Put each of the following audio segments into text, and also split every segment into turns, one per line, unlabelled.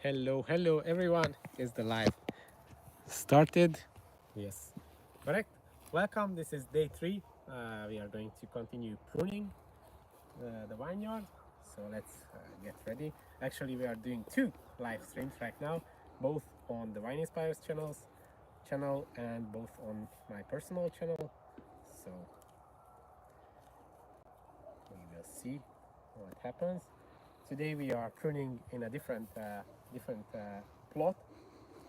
Hello everyone. Is the live started? Yes, correct. Welcome. This is day three. We are going to continue pruning the vineyard. So let's get ready. Actually, we are doing two live streams right now, both on the Wine Inspires channel and both on my personal channel. So we will see what happens. Today we are pruning in a different plot.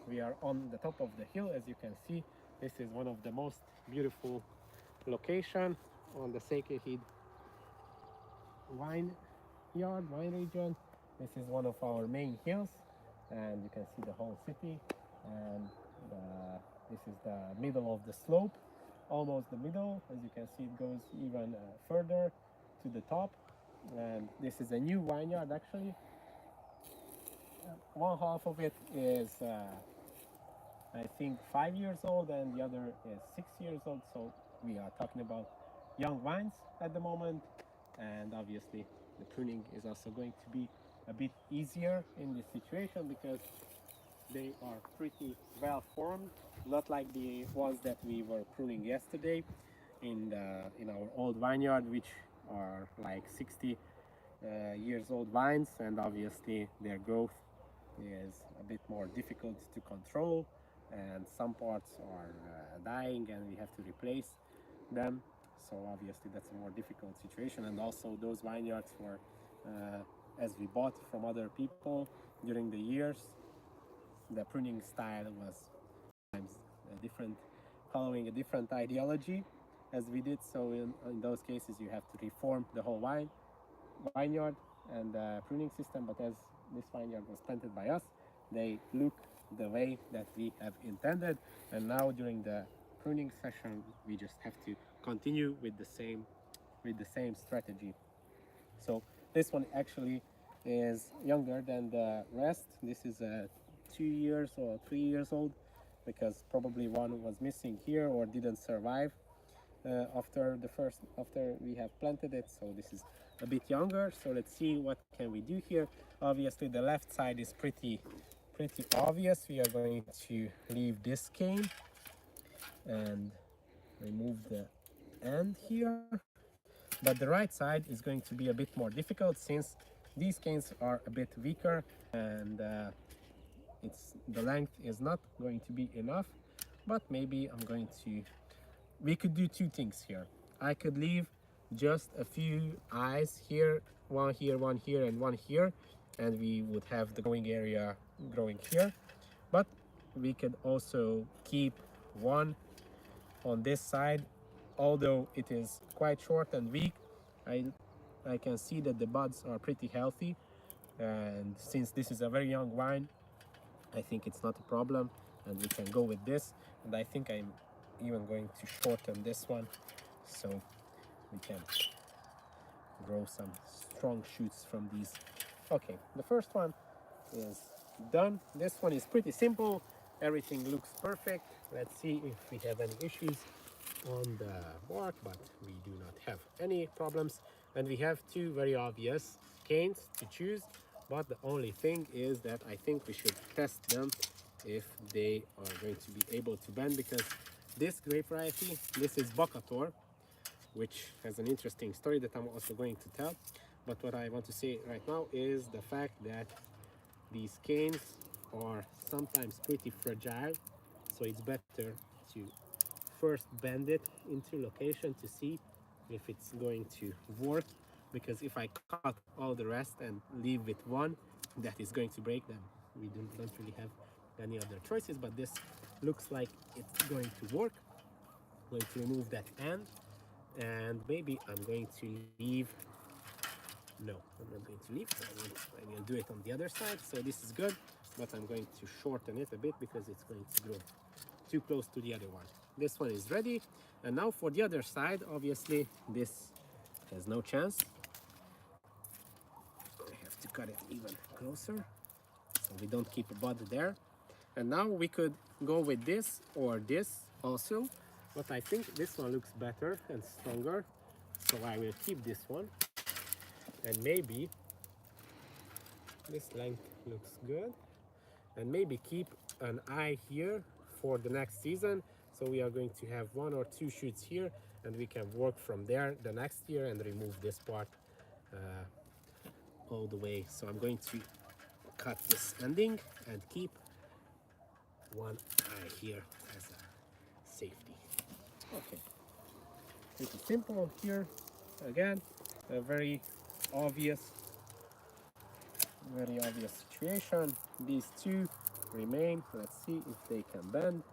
We are on the top of the hill, as you can see. This is one of the most beautiful location on the Sacred Head wine region. This is one of our main hills, and you can see the whole city. And this is the middle of the slope, almost the middle. As you can see, it goes even further to the top. And this is a new vineyard actually. One half of it is I think 5 years old, and the other is 6 years old. So we are talking about young vines at the moment, and obviously the pruning is also going to be a bit easier in this situation because they are pretty well formed, not like the ones that we were pruning yesterday in our old vineyard, which are like 60 years old vines, and obviously their growth is a bit more difficult to control, and some parts are dying and we have to replace them. So obviously that's a more difficult situation. And also those vineyards were as we bought from other people during the years, the pruning style was sometimes different, following a different ideology as we did. So in those cases you have to reform the whole vineyard and pruning system. But as this vineyard was planted by us, they look the way that we have intended, and now during the pruning session we just have to continue with the same strategy. So this one actually is younger than the rest. This is 2 years or 3 years old, because probably one was missing here or didn't survive after we have planted it. So this is a bit younger. So let's see what can we do here. Obviously the left side is pretty obvious. We are going to leave this cane and remove the end here, but the right side is going to be a bit more difficult since these canes are a bit weaker, and the length is not going to be enough. But maybe we could do two things here. I could leave just a few eyes here, one here, and one here, and we would have the growing area growing here. But we could also keep one on this side, although it is quite short and weak. I can see that the buds are pretty healthy, and since this is a very young vine, I think it's not a problem, and we can go with this. And I think I'm even going to shorten this one so we can grow some strong shoots from these. Okay, the first one is done. This one is pretty simple. Everything looks perfect. Let's see if we have any issues on the bark, but we do not have any problems. And we have two very obvious canes to choose, but the only thing is that I think we should test them if they are going to be able to bend, because this grape variety, this is Bocator, which has an interesting story that I'm also going to tell. But what I want to say right now is the fact that these canes are sometimes pretty fragile, so it's better to first bend it into location to see if it's going to work, because if I cut all the rest and leave with one, that is going to break them. We don't really have any other choices, but this looks like it's going to work. I'm going to remove that end, and maybe I'm going to leave. No, I'm not going to leave. I will do it on the other side. So this is good, but I'm going to shorten it a bit because it's going to grow too close to the other one. This one is ready, and now for the other side, obviously this has no chance. I have to cut it even closer so we don't keep a bud there. And now we could go with this or this also, but I think this one looks better and stronger, so I will keep this one. And maybe this length looks good. and maybe keep an eye here for the next season. So we are going to have 1 or 2 shoots here, and we can work from there the next year and remove this part all the way. So I'm going to cut this ending and keep one eye here as a safety. Okay, pretty simple here. Again, a obvious very obvious situation. These two remain. Let's see if they can bend.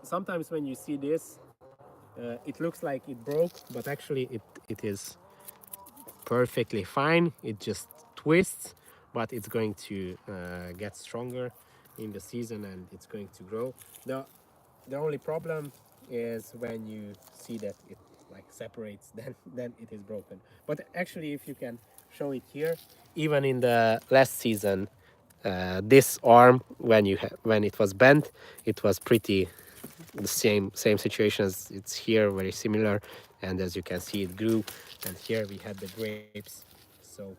Sometimes when you see this, it looks like it broke, but actually it is perfectly fine. It just twists, but it's going to get stronger in the season and it's going to grow. The only problem is when you see that it like separates, then it is broken. But actually, if you can show it here, even in the last season, this arm when it was bent, it was pretty the same situation as it's here, very similar. And as you can see, it grew, and here we had the grapes. So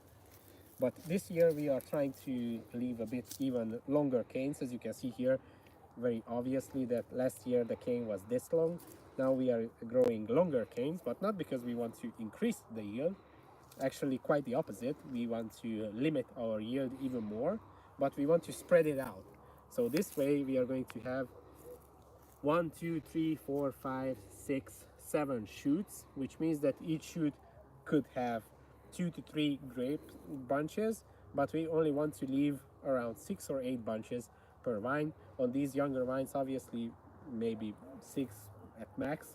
but this year we are trying to leave a bit even longer canes. As you can see here, very obviously that last year the cane was this long. Now we are growing longer canes, but not because we want to increase the yield. Actually, quite the opposite. We want to limit our yield even more, but we want to spread it out. So this way we are going to have 1, 2, 3, 4, 5, 6, 7 shoots, which means that each shoot could have 2 to 3 grape bunches, but we only want to leave around 6 or 8 bunches per vine. On these younger vines, obviously maybe 6 at max,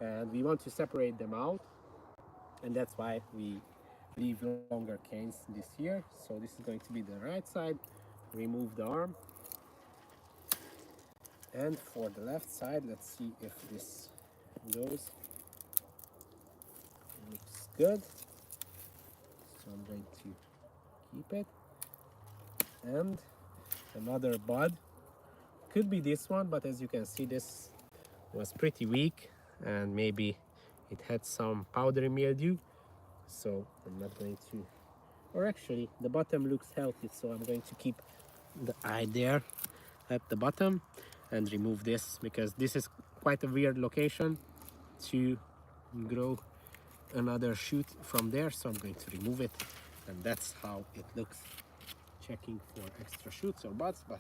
and we want to separate them out, and that's why we leave longer canes this year. So this is going to be the right side. Remove the arm. And for the left side, let's see if this goes. Looks good. So I'm going to keep it. And another bud. Could be this one, but as you can see, this was pretty weak and maybe it had some powdery mildew. So I'm not going to, or actually the bottom looks healthy, so I'm going to keep the eye there at the bottom and remove this, because this is quite a weird location to grow another shoot from there. So I'm going to remove it, and that's how it looks, checking for extra shoots or buds, but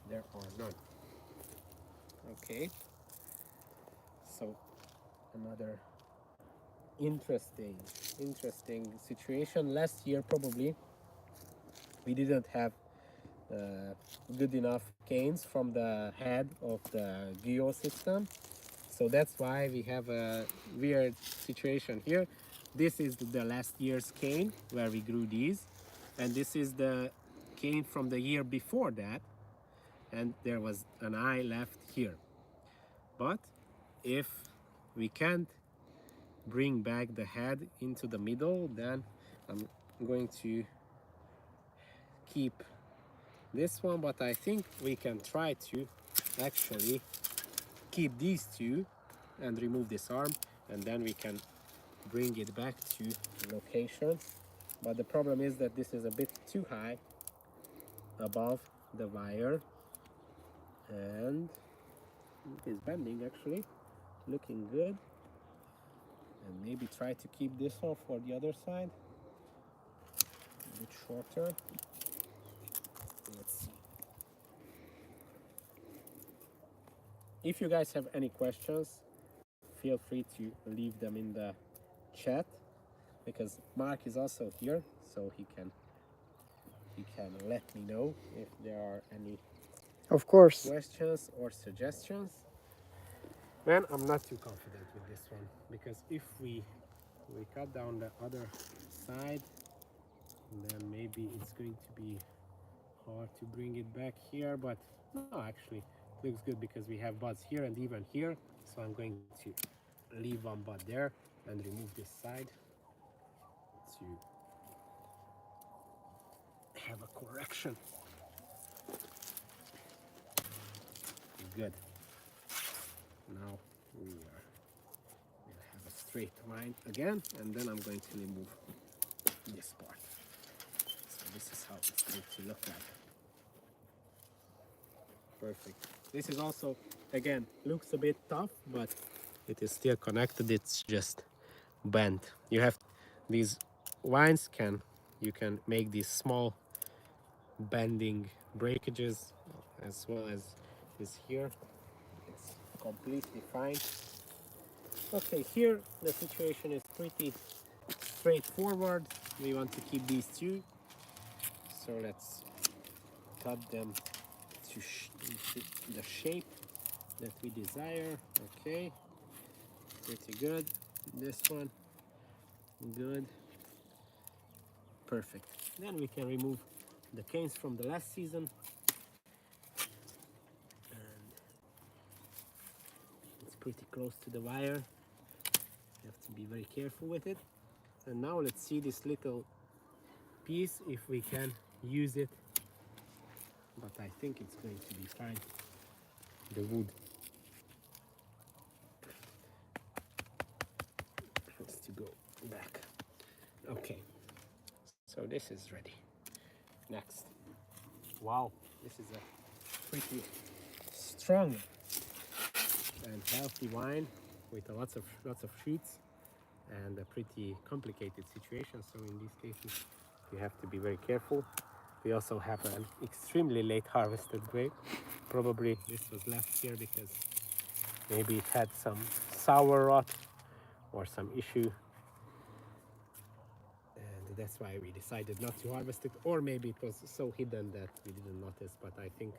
there are none. Okay, so another interesting situation. Last year probably we didn't have good enough canes from the head of the geo system, so that's why we have a weird situation here. This is the last year's cane where we grew these, and this is the cane from the year before that, and there was an eye left here. But if we can't bring back the head into the middle, then I'm going to keep this one, but I think we can try to actually keep these two and remove this arm, and then we can bring it back to location. But the problem is that this is a bit too high above the wire, and it is bending actually, looking good. And maybe try to keep this one for the other side, a bit shorter. Let's see. If you guys have any questions, feel free to leave them in the chat, because Mark is also here, so he can let me know if there are any
Of course.
questions or suggestions. Man, I'm not too confident with this one, because if we cut down the other side, then maybe it's going to be hard to bring it back here. But no, actually it looks good because we have buds here and even here. So I'm going to leave one bud there and remove this side to have a correction. Good. Now we'll have a straight line again, and then I'm going to remove this part. So this is how it's going to look like. Perfect. This is also, again, looks a bit tough, but it is still connected. It's just bent. You have these vines you can make these small bending breakages as well as this here. It's completely fine. Okay, here the situation is pretty straightforward. We want to keep these two, so let's cut them to the shape that we desire. Okay, pretty good. This one, good, perfect. Then we can remove the canes from the last season, and it's pretty close to the wire. You have to be very careful with it. And now let's see this little piece, if we can use it, but I think it's going to be fine. The wood has to go back. Okay, so this is ready. Next, wow, this is a pretty strong and healthy wine with lots of shoots and a pretty complicated situation. So in these cases, you have to be very careful. We also have an extremely late harvested grape. Probably this was left here because maybe it had some sour rot or some issue, and that's why we decided not to harvest it, or maybe it was so hidden that we didn't notice, but I think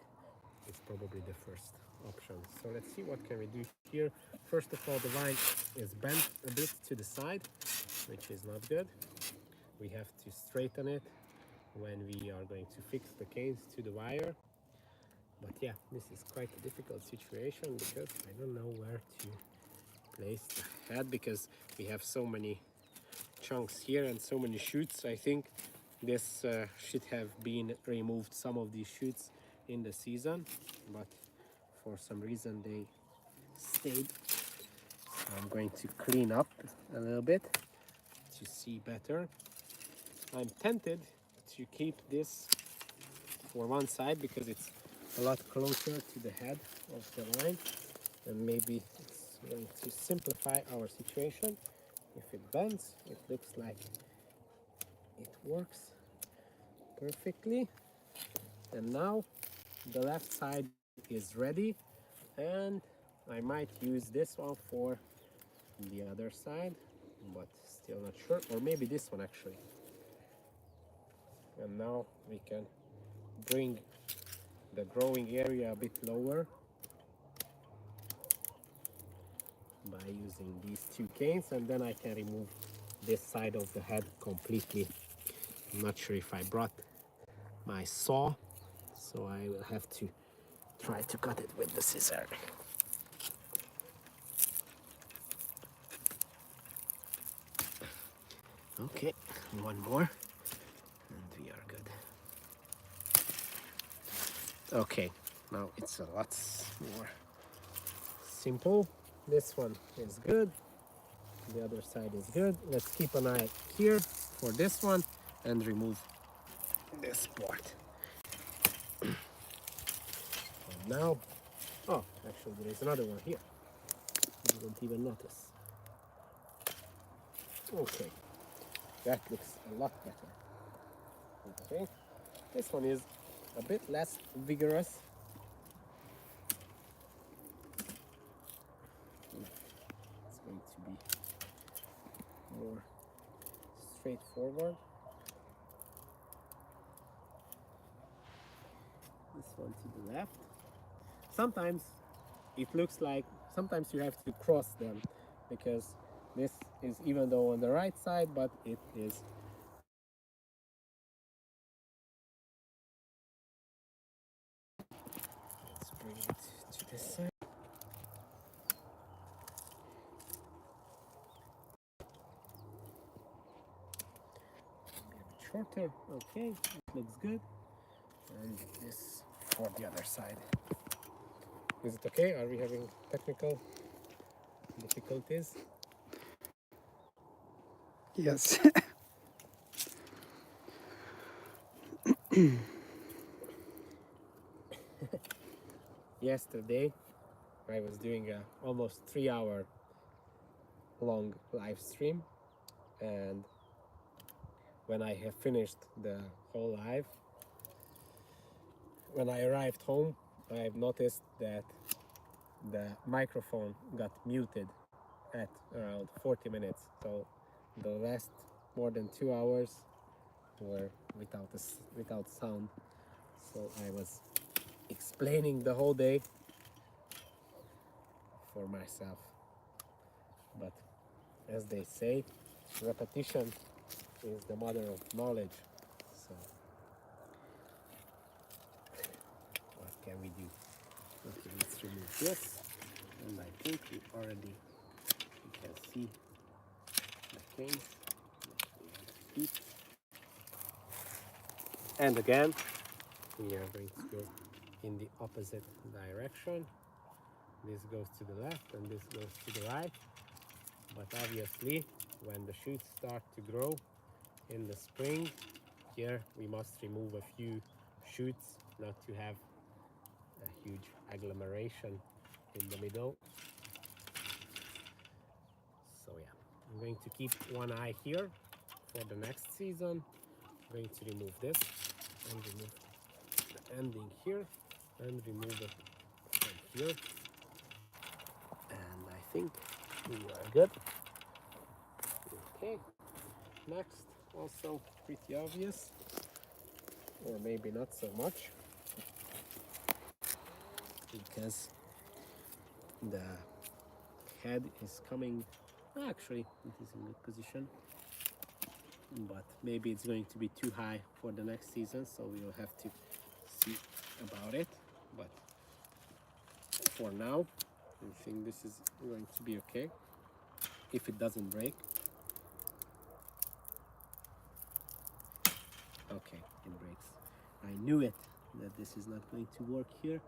it's probably the first option. So let's see what can we do here. First of all, the vine is bent a bit to the side, which is not good. We have to straighten it when we are going to fix the canes to the wire. But yeah, this is quite a difficult situation because I don't know where to place the head, because we have so many chunks here and so many shoots. I think this should have been removed, some of these shoots, in the season, but for some reason they stayed. So I'm going to clean up a little bit to see better. I'm tempted to keep this for one side because it's a lot closer to the head of the line, and maybe it's going to simplify our situation. If it bends, it looks like it works perfectly. And now the left side is ready, and I might use this one for the other side, but still not sure. Or maybe this one actually. And now we can bring the growing area a bit lower by using these two canes, and then I can remove this side of the head completely. I'm not sure if I brought my saw, so I will have to try to cut it with the scissor. Okay, one more and we are good. Okay, now it's a lot more simple. This one is good, the other side is good. Let's keep an eye here for this one and remove this part. And now, oh, actually there is another one here. You don't even notice. Okay, that looks a lot better. Okay, this one is a bit less vigorous. It's going to be more straightforward. This one to the left. Sometimes it looks like, sometimes you have to cross them, because this is, even though on the right side, but it is let's bring it to this side. Maybe a bit shorter. Okay, it looks good. And this for the other side. Is it okay? Are we having technical difficulties?
Yes.
Yesterday I was doing a almost 3 hour long live stream, and when I have finished the whole live, when I arrived home, I've noticed that the microphone got muted at around 40 minutes. So the last more than 2 hours were without sound. So I was explaining the whole day for myself. But as they say, repetition is the mother of knowledge. So what can we do? Okay, let's remove this. And I think you can see the case that we want to keep. And again, we are going to go in the opposite direction. This goes to the left and this goes to the right. But obviously, when the shoots start to grow in the spring, here we must remove a few shoots not to have a huge agglomeration in the middle. So yeah, I'm going to keep one eye here for the next season. I'm going to remove this and remove the ending here and remove it from here. And I think we are good. Okay, next, also pretty obvious, or maybe not so much, because the head is coming, actually it is in good position, but maybe it's going to be too high for the next season, so we will have to see about it. But for now, I think this is going to be okay if it doesn't break. Okay, it breaks. I knew it, that this is not going to work here.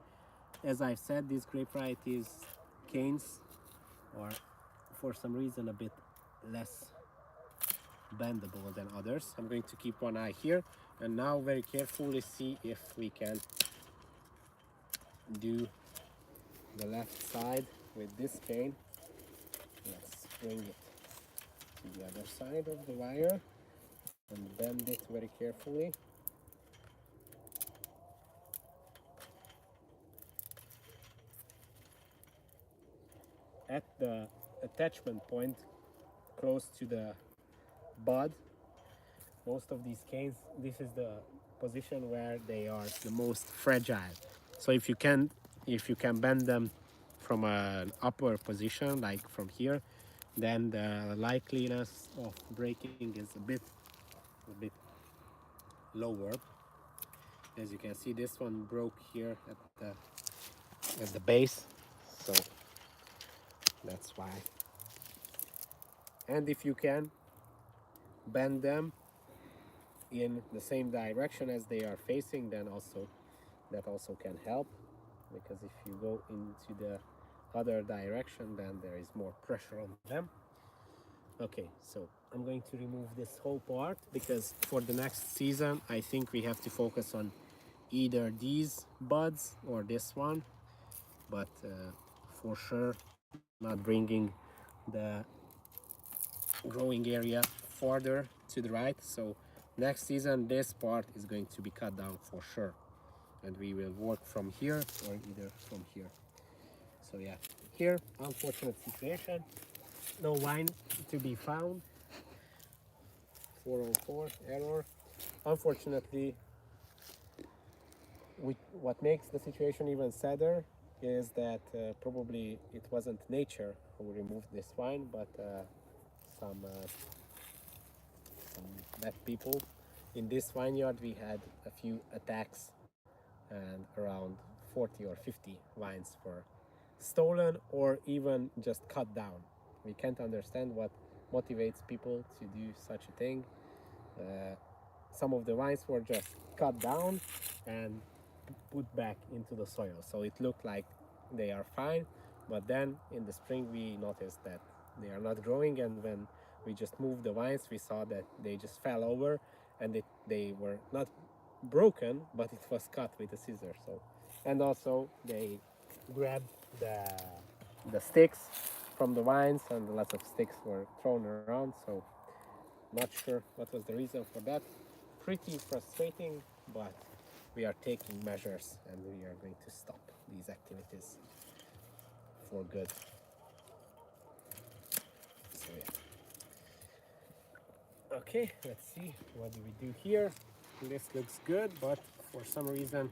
As I've said, these grape varieties canes are for some reason a bit less bendable than others. I'm going to keep one eye here and now very carefully see if we can do the left side with this cane. Let's bring it to the other side of the wire and bend it very carefully. At the attachment point close to the bud, most of these canes, this is the position where they are the most fragile. So if you can bend them from an upper position, like from here, then the likeliness of breaking is a bit lower. As you can see, this one broke here at the base, so that's why. And if you can bend them in the same direction as they are facing, then that also can help, because if you go into the other direction, then there is more pressure on them. Okay, so I'm going to remove this whole part, because for the next season I think we have to focus on either these buds or this one, but for sure not bringing the growing area farther to the right. So next season this part is going to be cut down for sure, and we will work from here or either from here. So yeah, here, unfortunate situation, no wine to be found. 404 error. Unfortunately, what makes the situation even sadder is that probably it wasn't nature who removed this wine, but some bad people. In this vineyard we had a few attacks, and around 40 or 50 vines were stolen or even just cut down. We can't understand what motivates people to do such a thing. Some of the vines were just cut down and put back into the soil, so it looked like they are fine, but then in the spring we noticed that they are not growing, and when we just moved the vines we saw that they just fell over, and they were not broken, but it was cut with a scissor. So, and also they grabbed the sticks from the vines, and lots of sticks were thrown around. So, not sure what was the reason for that. Pretty frustrating, but we are taking measures and we are going to stop these activities for good. So yeah. Okay, let's see, what do we do here? This looks good, but for some reason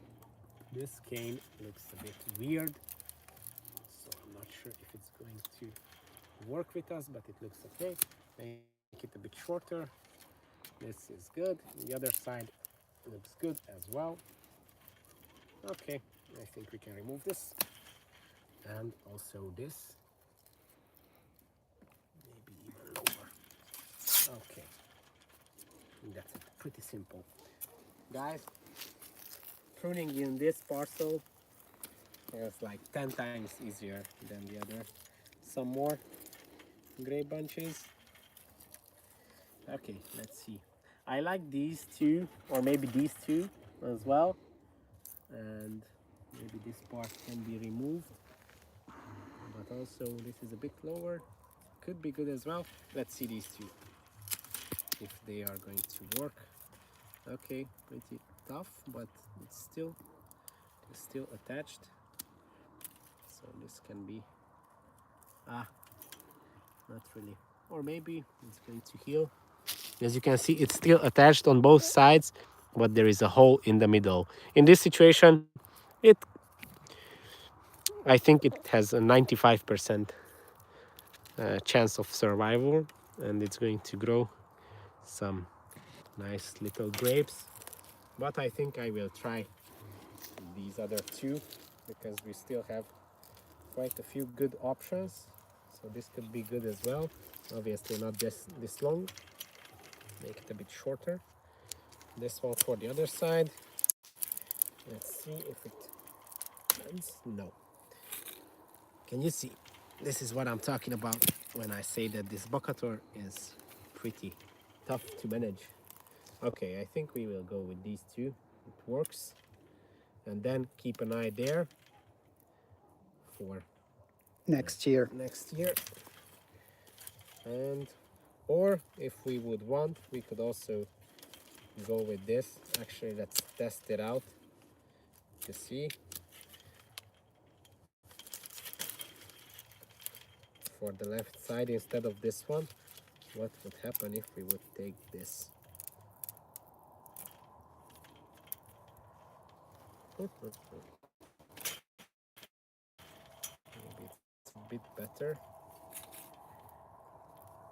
this cane looks a bit weird. So I'm not sure if it's going to work with us, but it looks okay. Make it a bit shorter. This is good. The other side looks good as well. Okay, I think we can remove this. And also this. Maybe even lower. Okay. That's it. Pretty simple. Guys, pruning in this parcel is like 10 times easier than the other. Some more grape bunches. Okay, let's see. I like these two, or maybe these two as well. And maybe this part can be removed. But also this is a bit lower. Could be good as well. Let's see these two, if they are going to work. Okay, pretty tough, but it's still attached. So this can be not really, or maybe it's going to heal. As you can see, it's still attached on both sides, but there is a hole in the middle. In this situation, I think it has a 95% chance of survival, and it's going to grow some nice little grapes. But I think I will try these other two, because we still have quite a few good options. So this could be good as well. Obviously not this long. Make it a bit shorter. This one for the other side. Let's see if it bends. No. Can you see? This is what I'm talking about when I say that this bocator is pretty tough to manage. Okay, I think we will go with these two. It works. And then keep an eye there for
next year.
And or if we would want, we could also go with this. Actually, let's test it out to see. For the left side instead of this one, what would happen if we would take this? Maybe it's a bit better.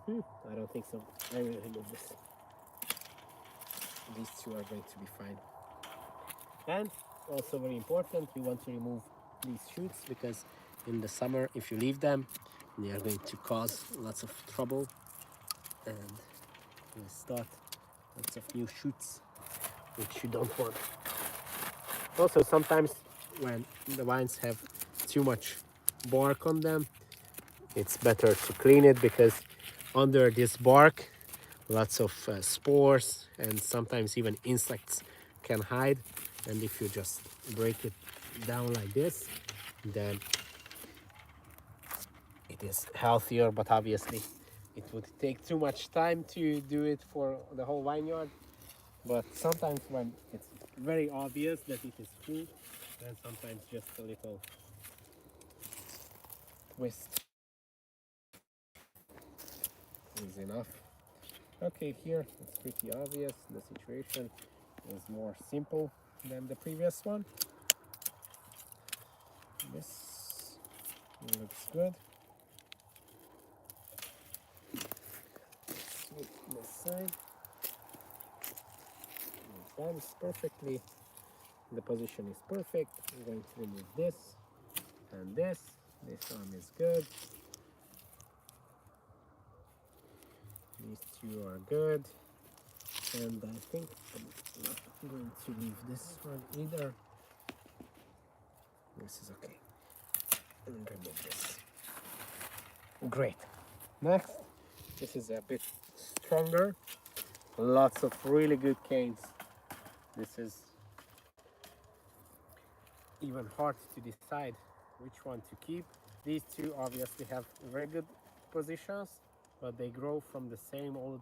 I don't think so. I will remove this. These two are going to be fine. And also very important, you want to remove these shoots, because in the summer, if you leave them, they are going to cause lots of trouble and will start lots of new shoots, which you don't want. Also, sometimes when the vines have too much bark on them, it's better to clean it, because under this bark lots of spores and sometimes even insects can hide. And if you just break it down like this, then it is healthier. But obviously it would take too much time to do it for the whole vineyard. But sometimes when it's very obvious that it is true, then sometimes just a little twist is enough. Okay, here it's pretty obvious. The situation is more simple than the previous one. This looks good. Sweep this side. It bends perfectly. The position is perfect. I'm going to remove this and this. This arm is good. These two are good. And I think I'm not going to leave this one either. This is okay. And remove this. Great. Next, this is a bit stronger. Lots of really good canes. This is even hard to decide which one to keep. These two obviously have very good positions, but they grow from the same old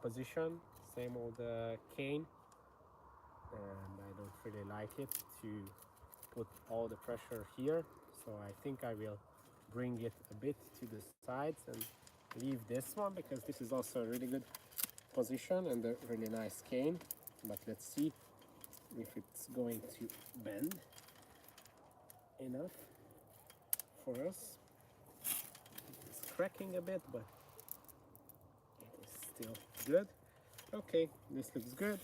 position, same old cane, and I don't really like it to put all the pressure here. So I think I will bring it a bit to the sides and leave this one, because this is also a really good position and a really nice cane. But let's see if it's going to bend enough for us. It's cracking a bit, but it is still good. Okay, this looks good.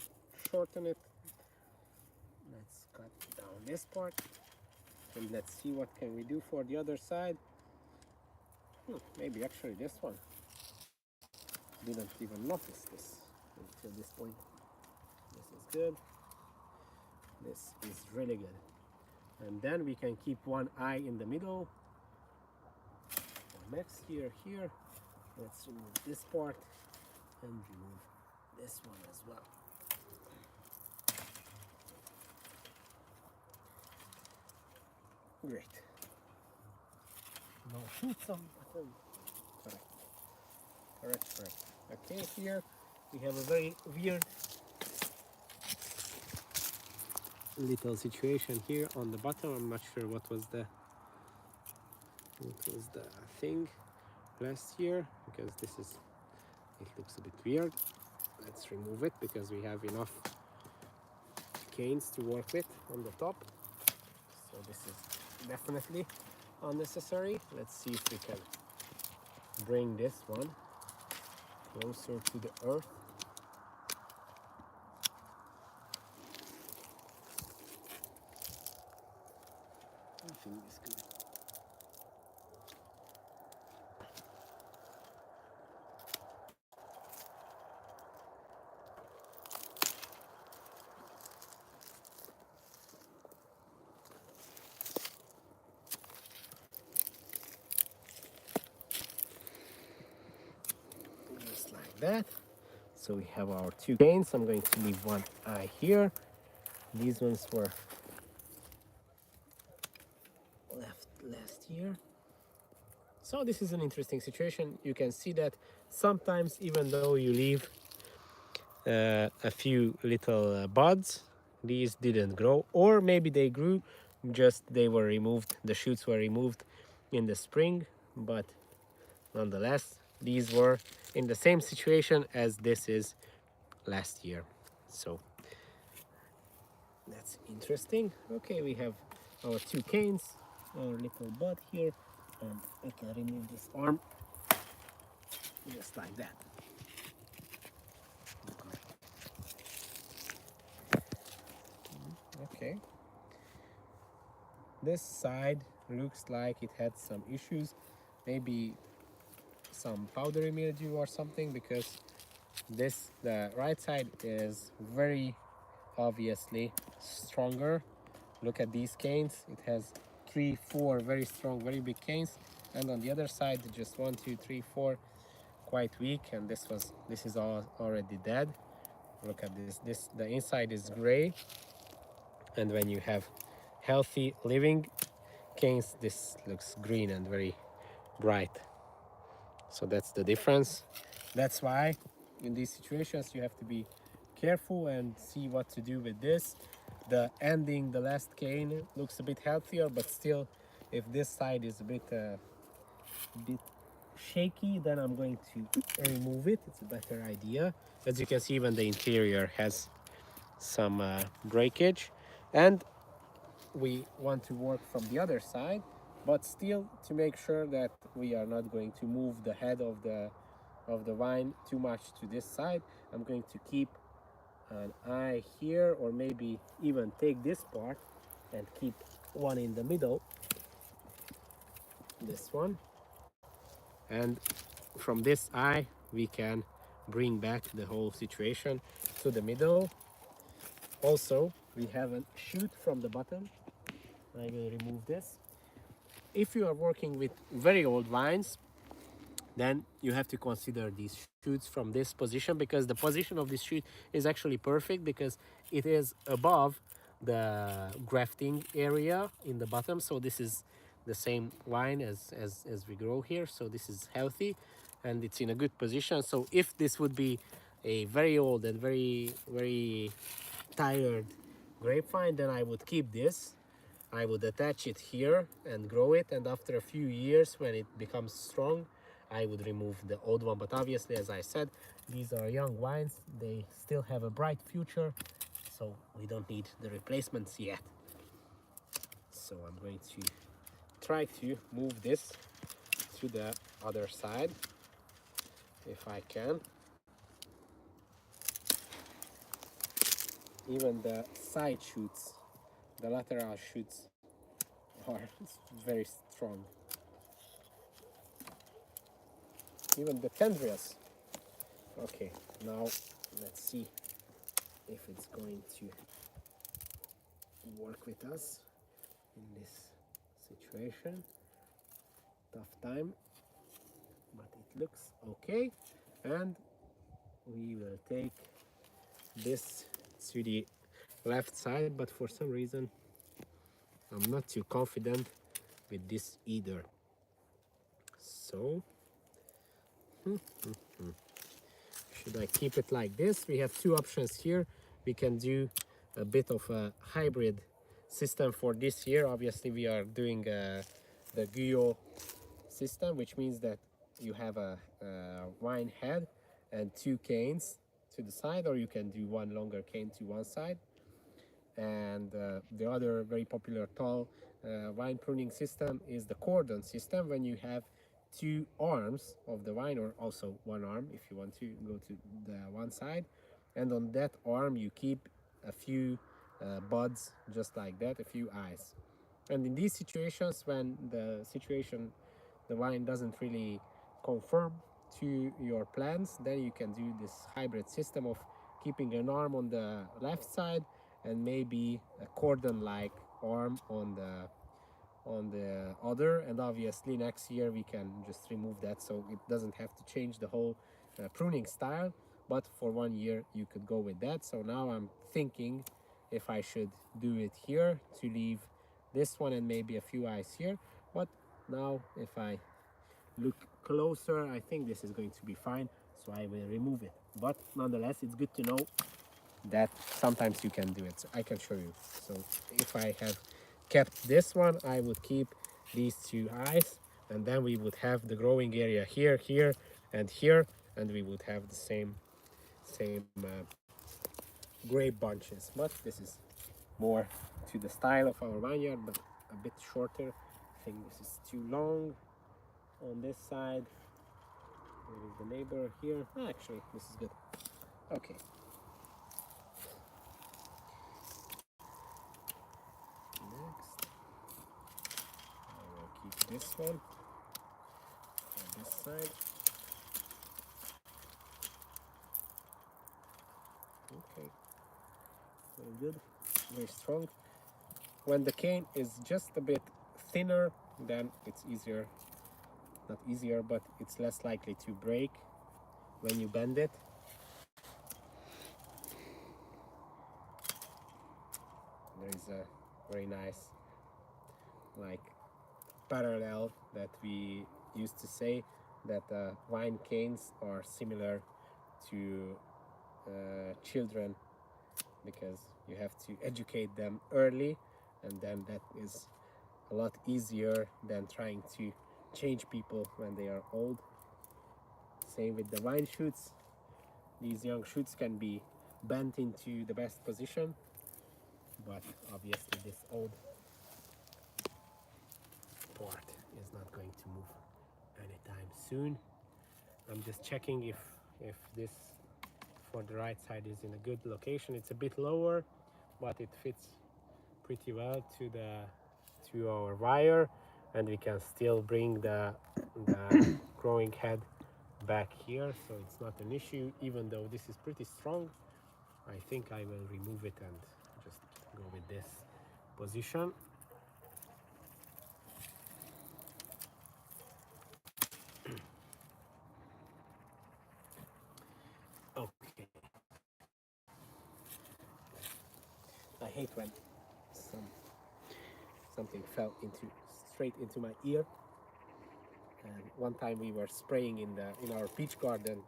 Shorten it. Let's cut down this part, and let's see what can we do for the other side. Maybe actually this one. Didn't even notice this until this point. This is good. This is really good. And then we can keep one eye in the middle. Next here. Let's remove this part and remove this one as well. Great. No shoots on button. Correct. Okay, here we have a very weird little situation here on the bottom. I'm not sure what was the thing last year, because it looks a bit weird. Let's remove it because we have enough canes to work with on the top. So this is definitely unnecessary. Let's see if we can bring this one closer to the earth. I think it's good. Just like that. So we have our two canes. I'm going to leave one eye here. These ones were left last year. So this is an interesting situation. You can see that sometimes, even though you leave a few little buds, these didn't grow, or maybe they grew, just they were removed, the shoots were removed in the spring, but nonetheless these were in the same situation as this is last year. So that's interesting. Okay, we have our two canes, our little bud here, and I can remove this arm just like that. Okay, this side looks like it had some issues, maybe some powdery mildew or something, because the right side is very obviously stronger. Look at these canes. It has 3-4 very strong, very big canes, and on the other side just 1-2-3-4 quite weak, and this is all already dead. Look at this the inside is gray, and when you have healthy living canes, this looks green and very bright. So that's the difference. That's why in these situations you have to be careful and see what to do with this. The last cane looks a bit healthier, but still, if this side is a bit shaky, then I'm going to remove it. It's a better idea. As you can see, even the interior has some breakage, and we want to work from the other side, but still to make sure that we are not going to move the head of the vine too much to this side. I'm going to keep an eye here, or maybe even take this part and keep one in the middle, this one, and from this eye we can bring back the whole situation to the middle. Also, we have a shoot from the bottom. I will remove this. If you are working with very old vines, then you have to consider these shoots from this position, because the position of this shoot is actually perfect, because it is above the grafting area in the bottom. So this is the same vine as we grow here. So this is healthy and it's in a good position. So if this would be a very old and very tired grapevine, then I would keep this. I would attach it here and grow it, and after a few years when it becomes strong, I would remove the old one. But obviously, as I said, these are young vines. They still have a bright future, so we don't need the replacements yet. So I'm going to try to move this to the other side if I can. Even the side shoots, the lateral shoots are very strong. Even the tendrils. Okay, now let's see if it's going to work with us in this situation. Tough time, but it looks okay. And we will take this to the left side, but for some reason I'm not too confident with this either. So should I keep it like this? We have two options here. We can do a bit of a hybrid system for this year. Obviously we are doing the Guyot system, which means that you have a vine head and two canes to the side, or you can do one longer cane to one side. And the other very popular tall vine pruning system is the cordon system, when you have two arms of the vine, or also one arm if you want to go to the one side, and on that arm you keep a few buds just like that, a few eyes. And in these situations, when the vine doesn't really conform to your plans, then you can do this hybrid system of keeping an arm on the left side and maybe a cordon like arm on the other. And obviously next year we can just remove that, so it doesn't have to change the whole pruning style, but for 1 year you could go with that. So now I'm thinking if I should do it here to leave this one and maybe a few eyes here, but now if I look closer, I think this is going to be fine, so I will remove it. But nonetheless, it's good to know that sometimes you can do it. So I can show you. So if I have kept this one, I would keep these two eyes, and then we would have the growing area here, here, and here, and we would have the same grape bunches. But this is more to the style of our vineyard, but a bit shorter. I think this is too long on this side. There is the neighbor here. Actually, this is good. Okay. Next, I will keep this one on this side. Okay, very good, very strong. When the cane is just a bit thinner, then it's easier, not easier, but it's less likely to break when you bend it. There is a very nice like parallel that we used to say, that vine canes are similar to children, because you have to educate them early, and then that is a lot easier than trying to change people when they are old. Same with the vine shoots. These young shoots can be bent into the best position, but obviously this old part is not going to move anytime soon. I'm just checking if this for the right side is in a good location. It's a bit lower, but it fits pretty well to our wire, and we can still bring the growing head back here, so it's not an issue. Even though this is pretty strong, I think I will remove it and just go with this position. Okay. I hate when something fell straight into my ear. And one time we were spraying in our peach garden,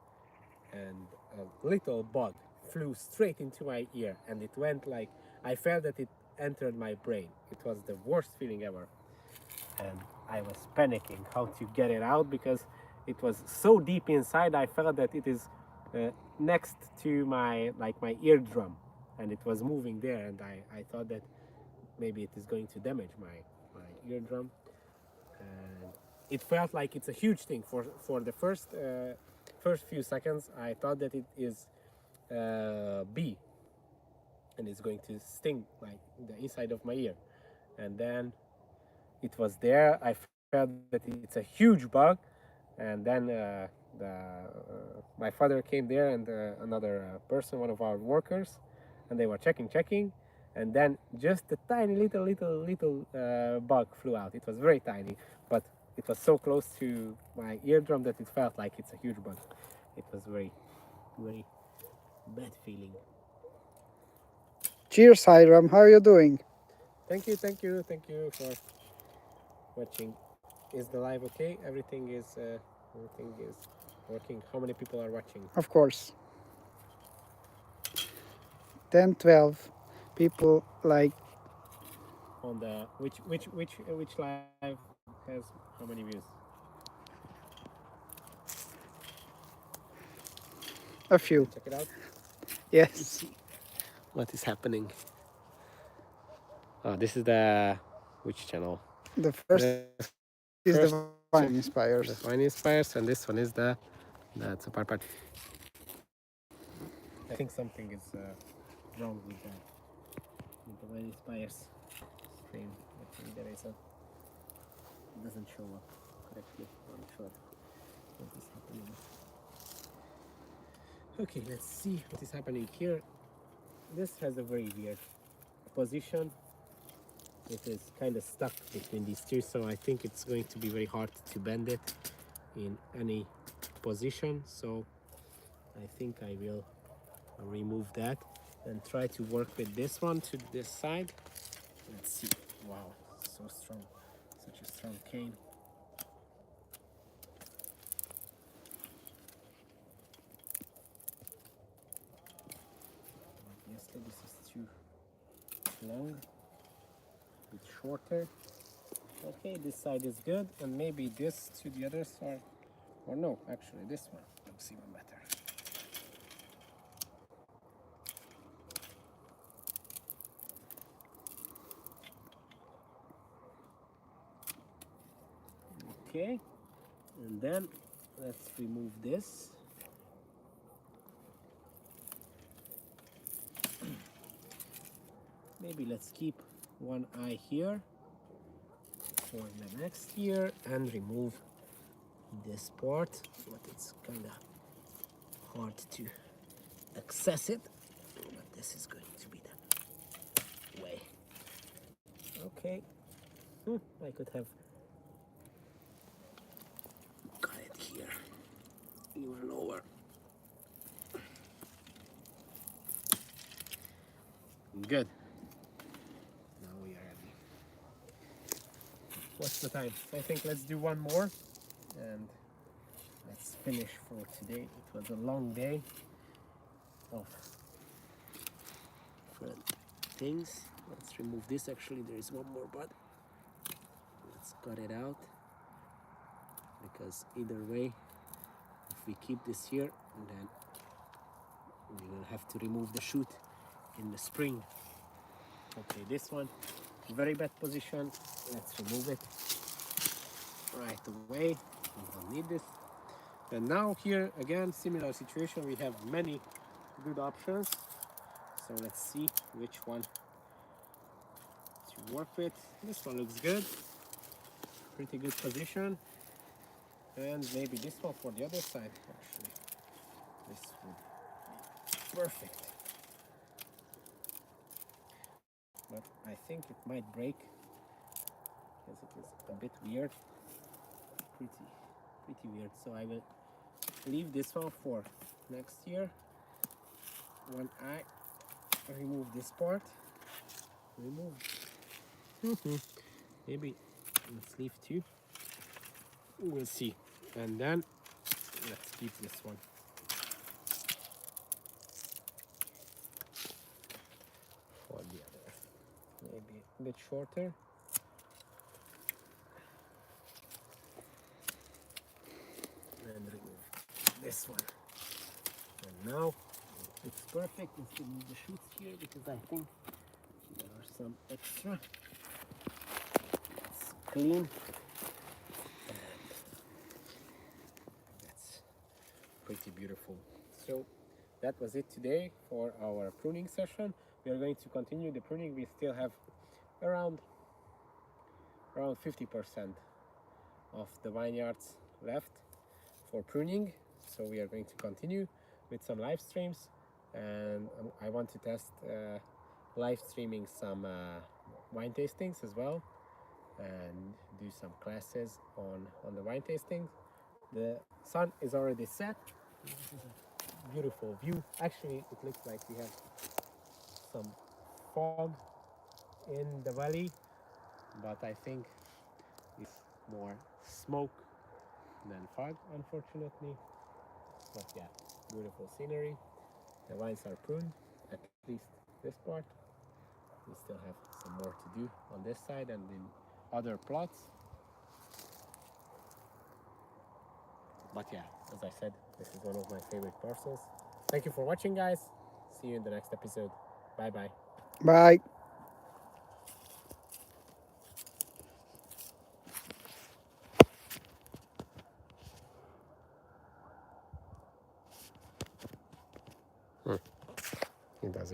and a little bug flew straight into my ear, and it went like, I felt that it entered my brain. It was the worst feeling ever, and I was panicking how to get it out because it was so deep inside. I felt that it is next to my eardrum, and it was moving there, and I thought that maybe it is going to damage my eardrum. And it felt like it's a huge thing. For the first few seconds I thought that it is bee, and it's going to sting like the inside of my ear. And then it was there. I felt that it's a huge bug. And then my father came there, and another person, one of our workers, and they were checking, and then just a tiny little bug flew out. It was very tiny, but it was so close to my eardrum that it felt like it's a huge bug. It was very bad feeling.
Cheers, Hiram. How are you doing?
Thank you for watching. Is the live okay? Everything is working. How many people are watching?
Of course. 10, 12 people like.
On the which live has how many views?
A few.
Check it out.
Yes.
What is happening? Oh, this is the which channel?
The first is
first
the Wine Inspires.
The Wine Inspires, and this one is that's a part. I think something is wrong with the Wine Inspires stream. I think there is it doesn't show up correctly. I'm not sure what is happening. Okay, let's see what is happening here. This has a very weird position. It is kind of stuck between these two, so I think it's going to be very hard to bend it in any position. So I think I will remove that and try to work with this one to this side. Let's see. Wow, so strong, such a strong cane. Obviously this is too long, a bit shorter. Okay, this side is good, and maybe this to the other side, or no, actually this one looks even better. Okay, and then let's remove this. Maybe let's keep one eye here for the next year and remove this part, but it's kind of hard to access it, but this is going to be the way. Okay, I could have got it here even lower. Good. Now we are ready. What's the time? I think let's do one more and let's finish for today. It was a long day of different things. Let's remove this. Actually, there is one more, but let's cut it out, because either way, if we keep this here, then we will have to remove the shoot in the spring. Okay, this one, very bad position. Let's remove it right away. We don't need this. And now here again, similar situation. We have many good options. So let's see which one to work with. This one looks good. Pretty good position. And maybe this one for the other side, actually. This would be perfect. But I think it might break because it is a bit weird. Pretty weird. So I will leave this one for next year. One eye. Remove this part. Remove. Maybe let's leave 2. We'll see. And then let's keep this one. For the other, maybe a bit shorter. And remove this one. And now it's perfect. Let's remove the shoots here because I think there are some extra. It's clean. And that's pretty beautiful. So that was it today for our pruning session. We are going to continue the pruning. We still have around 50% of the vineyards left for pruning, so we are going to continue with some live streams, and I want to test live streaming some wine tastings as well, and do some classes on the wine tasting. The sun is already set. This is a beautiful view. Actually, it looks like we have some fog in the valley, but I think it's more smoke than fog, unfortunately. But yeah, beautiful scenery. The vines are pruned, at least this part. We still have some more to do on this side and in other plots. But yeah, as I said, this is one of my favorite parcels. Thank you for watching, guys. See you in the next episode. Bye bye.
Bye.
He does it.